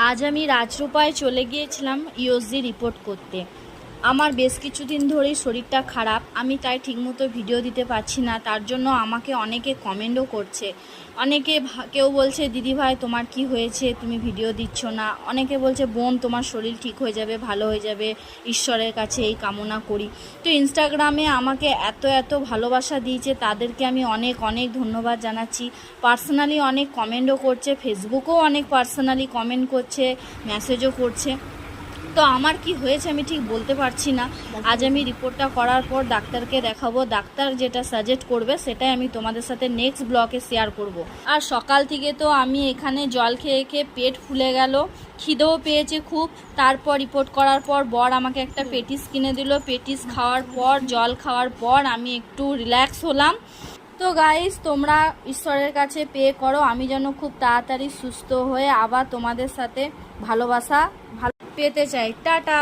আজ আমি রাজরূপায় চলে গিয়েছিলাম ইউএসজি রিপোর্ট করতে। আমার বেশ কিছুদিন ধরেই শরীরটা খারাপ, আমি তাই ঠিকমতো ভিডিও দিতে পারছি না। তার জন্য আমাকে অনেকে কমেন্টও করছে। অনেকে কেউ বলছে দিদি ভাই তোমার কি হয়েছে, তুমি ভিডিও দিচ্ছ না। অনেকে বলছে বোন তোমার শরীর ঠিক হয়ে যাবে, ভালো হয়ে যাবে, ঈশ্বরের কাছে এই কামনা করি। তো ইনস্টাগ্রামে আমাকে এত এত ভালোবাসা দিয়েছে, তাদেরকে আমি অনেক অনেক ধন্যবাদ জানাচ্ছি। পার্সোনালি অনেক কমেন্টও করছে, ফেসবুকেও অনেক পার্সোনালি কমেন্ট করছে, মেসেজও করছে। তো আমার কি হয়েছে আমি ঠিক বলতে পারছি না। আজ আমি রিপোর্টটা করার পর ডাক্তারকে দেখাবো, ডাক্তার যেটা সাজেস্ট করবে সেটাই আমি তোমাদের সাথে নেক্সট ব্লগে শেয়ার করব। আর সকাল থেকে তো আমি এখানে জল খেয়ে খেয়ে পেট ফুলে গেল, খিদেও পেয়েছে খুব। তারপর রিপোর্ট করার পর বর আমাকে একটা পেটিস কিনে দিল। পেটিস খাওয়ার পর, জল খাওয়ার পর আমি একটু রিল্যাক্স হলাম। তো গাইস, তোমরা ঈশ্বরের কাছে প্রে করো আমি যেন খুব তাড়াতাড়ি সুস্থ হয়ে আবার তোমাদের সাথে ভালোবাসা পেতে চাই। টাটা।